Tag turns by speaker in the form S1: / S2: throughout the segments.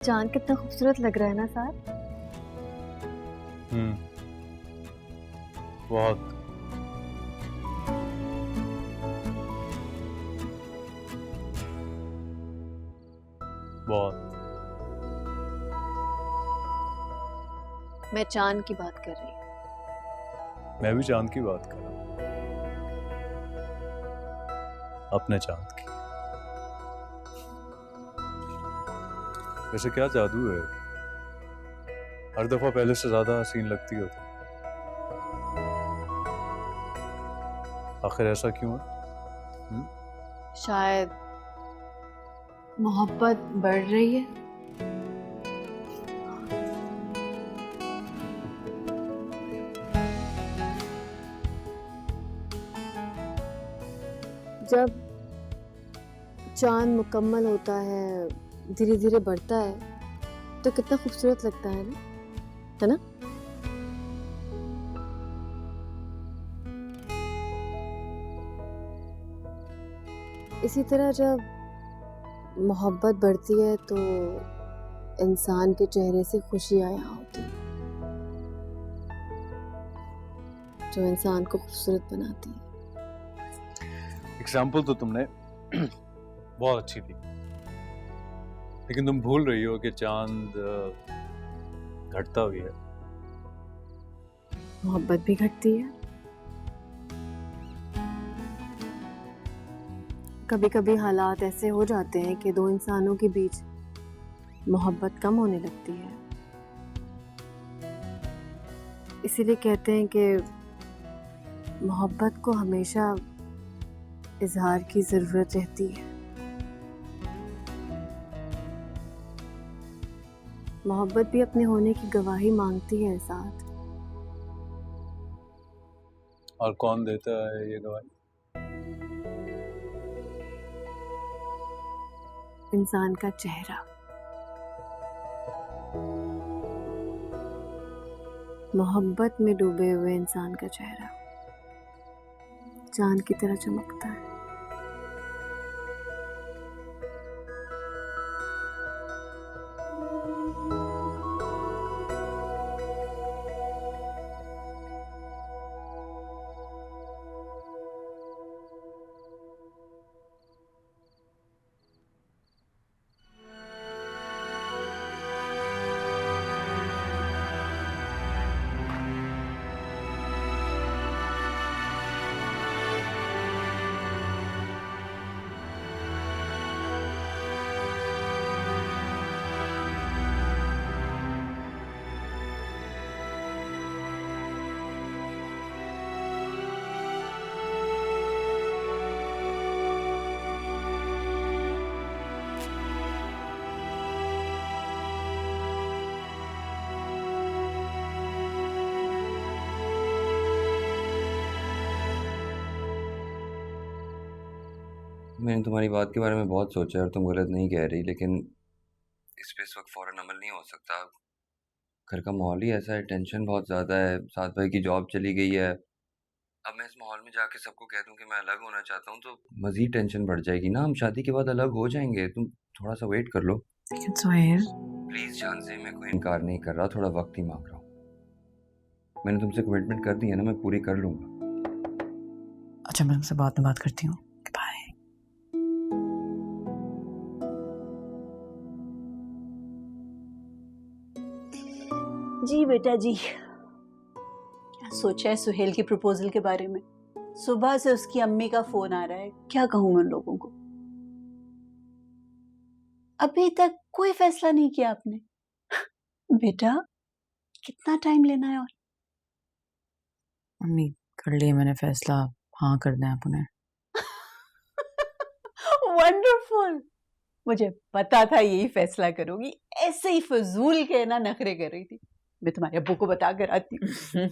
S1: चांद कितना खूबसूरत लग रहा है ना साहब।
S2: बहुत। बहुत।
S1: मैं चांद की बात कर रही हूँ।
S2: मैं भी चांद की बात कर रहा हूँ, अपने चांद की। वैसे क्या जादू है, हर दफा पहले से ज्यादा हसीन लगती हो तुम। आखिर ऐसा क्यों है?
S1: शायद मोहब्बत बढ़ रही है। जब चांद मुकम्मल होता है, धीरे धीरे बढ़ता है, तो कितना खूबसूरत लगता है ना, है ना? इसी तरह जब मोहब्बत बढ़ती है तो इंसान के चेहरे से खुशियां यहाँ होती है, जो इंसान को खूबसूरत बनाती है।
S2: एग्जाम्पल तो तुमने बहुत अच्छी दी, लेकिन तुम भूल रही हो कि चांद घटता भी है।
S1: मोहब्बत भी घटती है। कभी कभी हालात ऐसे हो जाते हैं कि दो इंसानों के बीच मोहब्बत कम होने लगती है। इसीलिए कहते हैं कि मोहब्बत को हमेशा इजहार की जरूरत रहती है। मोहब्बत भी अपने होने की गवाही मांगती है साथ।
S2: और कौन देता है ये गवाही?
S1: इंसान का चेहरा। मोहब्बत में डूबे हुए इंसान का चेहरा चांद की तरह चमकता है।
S3: मैंने तुम्हारी बात के बारे में बहुत सोचा और तुम गलत नहीं कह रही, लेकिन इस पे इस वक्त फ़ौरन अमल नहीं हो सकता। घर का माहौल ही ऐसा है, टेंशन बहुत ज़्यादा है। साथ भाई की जॉब चली गई है। अब मैं इस माहौल में जाके सबको कह दूं कि मैं अलग होना चाहता हूँ तो मज़ीद टेंशन बढ़ जाएगी ना। हम शादी के बाद अलग हो जाएंगे, तुम थोड़ा सा वेट कर लो।
S1: लेकिन सोहेल,
S3: प्लीज़ जान से, मैं कोई इनकार नहीं कर रहा, थोड़ा वक्त ही मांग रहा हूँ। मैंने तुमसे कमिटमेंट कर दी है ना, मैं पूरी कर लूँगा।
S4: अच्छा, मैं तुमसे बाद में बात करती हूँ। बाय।
S5: जी बेटा जी, क्या सोचा है सुहेल के प्रपोजल के बारे में? सुबह से उसकी अम्मी का फोन आ रहा है, क्या कहूं मैं उन लोगों को? अभी तक कोई फैसला नहीं किया आपने? बेटा कितना टाइम लेना है? और
S4: मम्मी, कर लिया मैंने फैसला, हाँ कर दें आप उन्हें।
S5: वंडरफुल, मुझे पता था यही फैसला करोगी। ऐसे ही फजूल के ना नखरे कर रही थी। मैं तुम्हारे अब्बू को बता कर आती हूँ।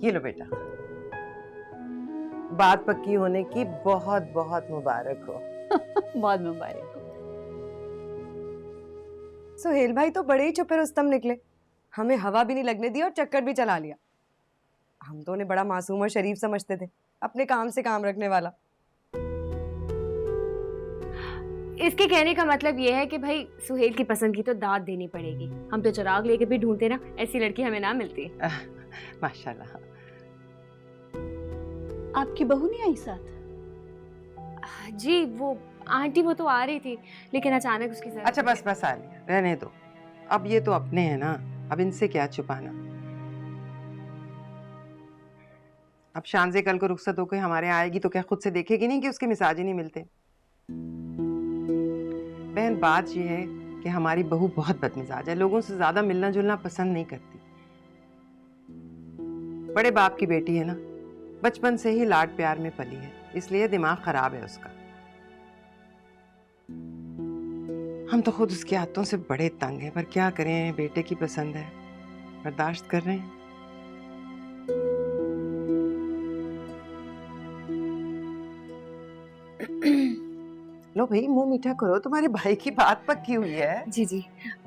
S5: ये लो बेटा।
S6: बात पक्की होने की बहुत बहुत मुबारक हो।
S5: बहुत मुबारक हो।
S7: सुहेल भाई तो बड़े ही चुप रुस्तम निकले, हमें हवा भी नहीं लगने दी और चक्कर भी चला लिया। हम तो उन्हें बड़ा मासूम और शरीफ समझते थे, अपने काम से काम रखने वाला।
S8: इसके कहने का मतलब ये है कि भाई सुहेल की पसंद की तो दाद देनी पड़ेगी। हम तो चिराग लेके भी ढूंढते ना, ऐसी लड़की हमें ना मिलती।
S6: माशाल्लाह।
S5: आपकी बहू नहीं आई साथ?
S8: जी वो आंटी वो तो आ रही थी, लेकिन अचानक उसकी जरा
S6: अच्छा बस बस आलिया, रहने दो। अब ये तो अपने हैं ना, अब इनसे क्या छुपाना। अब शानजे कल को रुखसत होकर हमारे यहाँ आएगी तो क्या खुद से देखेगी नहीं कि उसके मिजाज ही नहीं मिलते? बहन बात ये है कि हमारी बहू बहुत बदमिजाज है, लोगों से ज्यादा मिलना जुलना पसंद नहीं करती। बड़े बाप की बेटी है ना, बचपन से ही लाड प्यार में पली है, इसलिए दिमाग खराब है उसका। हम तो खुद उसकी आदतों से बड़े तंग हैं, पर क्या करें, बेटे की पसंद है, बर्दाश्त कर रहे हैं। लो भाई मुंह मीठा करो, तुम्हारे भाई की बात पक्की हुई है।
S8: जी जी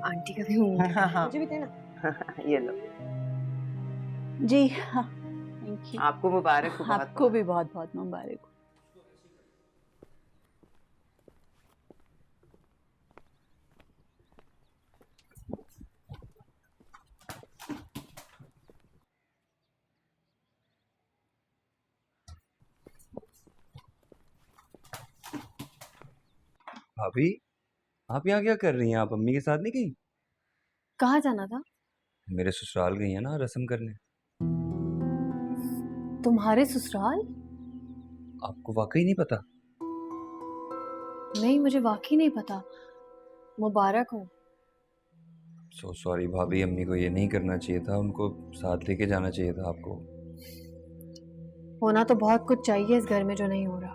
S8: आंटी का भी मुंह मीठा।
S6: हाँ,
S7: मुझे भी देना।
S6: ये लो,
S5: जी हाँ, थैंक यू।
S6: आपको मुबारक हो। बहुत
S5: आपको भी बहुत बहुत मुबारक हो।
S3: भाभी, आप यहाँ क्या कर रही हैं? आप अम्मी के साथ नहीं गई?
S1: कहाँ जाना था?
S3: मेरे ससुराल गई हैं ना रस्म करने।
S1: तुम्हारे ससुराल?
S3: आपको वाकई नहीं पता?
S1: नहीं, मुझे वाकई नहीं पता। मुबारक हो।
S3: सो सॉरी भाभी, अम्मी को ये नहीं करना चाहिए था, उनको साथ लेके जाना चाहिए था आपको।
S1: होना तो बहुत कुछ चाहिए इस घर में जो नहीं हो रहा।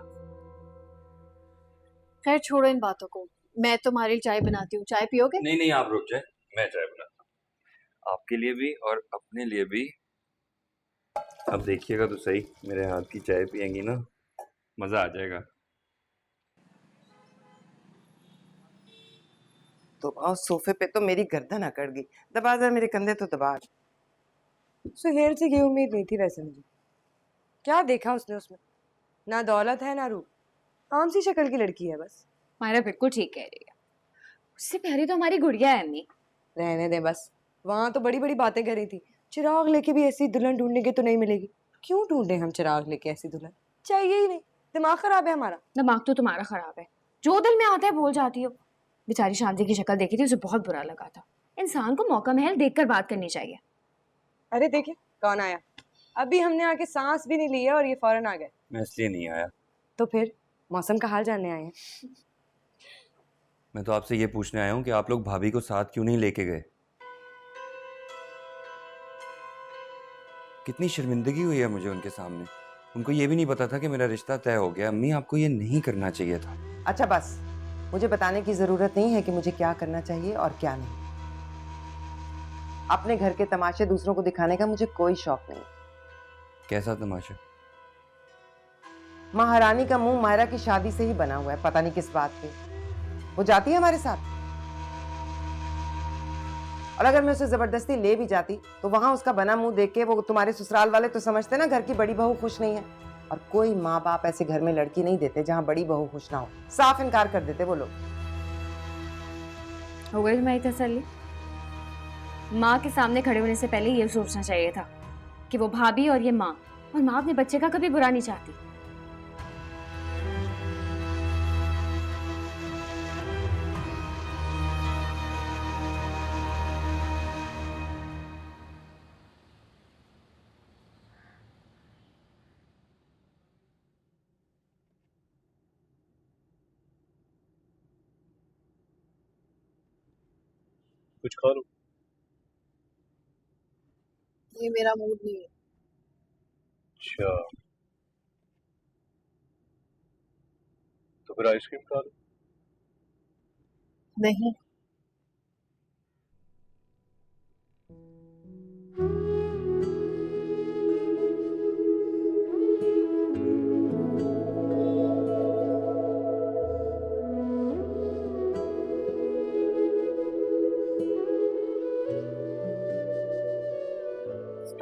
S1: खैर छोड़ो इन बातों को, मैं तुम्हारे लिए चाय बनाती हूँ, चाय पियोगे?
S3: नहीं नहीं, आप रुक जाए, मैं चाय बनाता हूँ आपके लिए भी और अपने लिए भी। अब देखिएगा तो सही, मेरे हाथ की चाय पियेंगी ना, मजा आ जाएगा।
S6: तो और सोफे पे तो मेरी गर्दन अकड़ गई। दबा जा मेरे कंधे तो दबा।
S7: सुहेल से ये उम्मीद नहीं थी वैसे मुझे। क्या देखा उसने उसमें? ना दौलत है ना रूप, आम सी शक्ल की लड़की है बस।
S8: मायरा बिल्कुल ठीक कह रही है, उससे प्यारी तो हमारी गुड़िया है अम्मी।
S7: रहने दे बस, वहां तो बड़ी बड़ी बातें करी थी, चिराग लेके भी ऐसी दुल्हन ढूंढेंगे तो नहीं मिलेगी। क्यों ढूंढे हम चिराग लेके ऐसी दुल्हन? चाहिए ही नहीं, दिमाग खराब है हमारा।
S8: दिमाग तो तुम्हारा खराब है, जो दिल में आता है बोल जाती हो। बेचारी शांति की शक्ल देखी थी, उसे बहुत बुरा लगा था। इंसान को मौका महल देखकर बात करनी चाहिए।
S7: अरे देखिए कौन आया, अभी हमने आके सांस भी नहीं लिया और ये फौरन आ गए।
S3: मैं इसलिए नहीं आया,
S7: तो फिर मौसम का हाल जानने आए हैं।
S3: मैं तो आपसे ये पूछने आया हूँ कि आप लोग भाभी को साथ क्यों नहीं लेके गए? कितनी शर्मिंदगी हुई है मुझे उनके सामने। उनको ये भी नहीं पता था कि मेरा रिश्ता तय हो गया। अम्मी, आपको ये नहीं करना चाहिए था।
S6: अच्छा बस, मुझे बताने की जरूरत नहीं है कि मुझे क्या करना चाहिए और क्या नहीं। अपने घर के तमाशे दूसरों को दिखाने का मुझे कोई शौक नहीं।
S3: कैसा तमाशा?
S6: महारानी का मुंह मायरा की शादी से ही बना हुआ है, पता नहीं किस बात पे। वो जाती है हमारे साथ, और अगर मैं उसे जबरदस्ती ले भी जाती तो वहां उसका बना मुंह देख के वो तुम्हारे ससुराल वाले तो समझते ना घर की बड़ी बहू खुश नहीं है। और कोई माँ बाप ऐसे घर में लड़की नहीं देते जहां बड़ी बहू खुश ना हो, साफ इनकार कर देते वो लोग।
S8: हो गई तुम्हारी तसल्ली? माँ के सामने खड़े होने से पहले ये सोचना चाहिए था कि वो भाभी और ये माँ, और माँ अपने बच्चे का कभी बुरा नहीं चाहती।
S2: कुछ खा लो।
S1: ये मेरा मूड नहीं है।
S2: अच्छा, तो फिर आइसक्रीम खा लो।
S1: नहीं,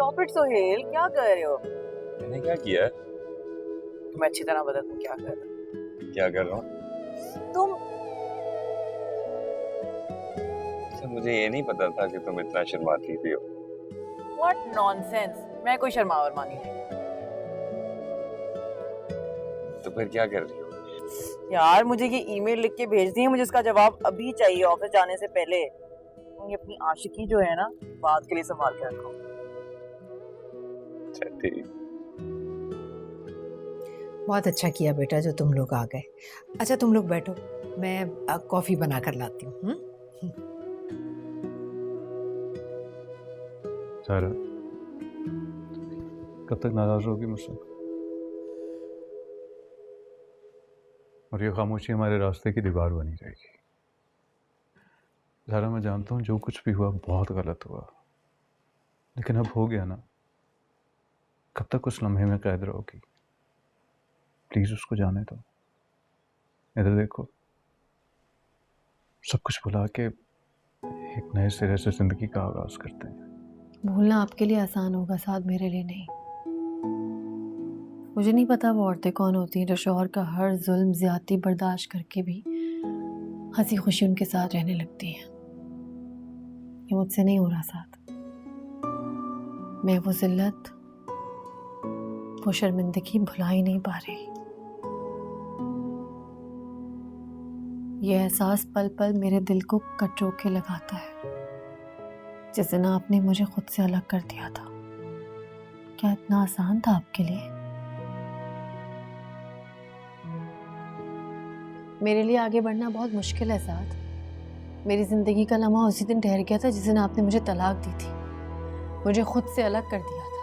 S9: स्टॉप इट सोहेल, क्या कर रहे हो?
S3: मैंने क्या किया है?
S9: तुम्हें अच्छी तरह बता तुम क्या कर रहे हो।
S3: क्या कर रहा हूँ?
S9: तुम
S3: अच्छा, मुझे ये नहीं पता था कि तुम इतना शर्माती भी हो।
S9: व्हाट नॉनसेंस, मैं कोई शर्मावर मानी नहीं।
S3: तो फिर क्या कर रही हो?
S9: यार मुझे ये ईमेल लिख के भेज दी है, मुझे इसका जवाब अभी चाहिए ऑफिस जाने से पहले। तुम ये अपनी आशिकी जो है ना, बात के लिए संभाल के रखो।
S3: अच्छा ठीक।
S4: बहुत अच्छा किया बेटा जो तुम लोग आ गए। अच्छा तुम लोग बैठो, मैं कॉफी बना कर लाती हूँ।
S2: सारा, कब तक नाराज होगी मुझसे? और ये खामोशी हमारे रास्ते की दीवार बनी रहेगी। ज़ारा, मैं जानता हूँ जो कुछ भी हुआ बहुत गलत हुआ, लेकिन अब हो गया ना। कब तक उस लम्हे में कैद रहोगी? प्लीज उसको जाने दो। इधर देखो, सब कुछ भुला के एक नए सिरे से जिंदगी का आगाज करते हैं।
S1: भूलना आपके लिए आसान होगा, साथ मेरे लिए नहीं। मुझे नहीं पता वो औरतें कौन होती हैं जो शौहर का हर जुल्म ज्यादती बर्दाश्त करके भी हंसी खुशी उनके साथ रहने लगती हैं। ये मुझसे नहीं हो रहा साथ। मैं वो जिल्लत, वो शर्मिंदगी भुला ही नहीं पा रही। ये एहसास पल पल मेरे दिल को कटरो के लगाता है। जिस दिन आपने मुझे खुद से अलग कर दिया था, क्या इतना आसान था आपके लिए? मेरे लिए आगे बढ़ना बहुत मुश्किल है साथ। मेरी जिंदगी का लम्हा उसी दिन ठहर गया था जिस दिन आपने मुझे तलाक दी थी, मुझे खुद से अलग कर दिया था।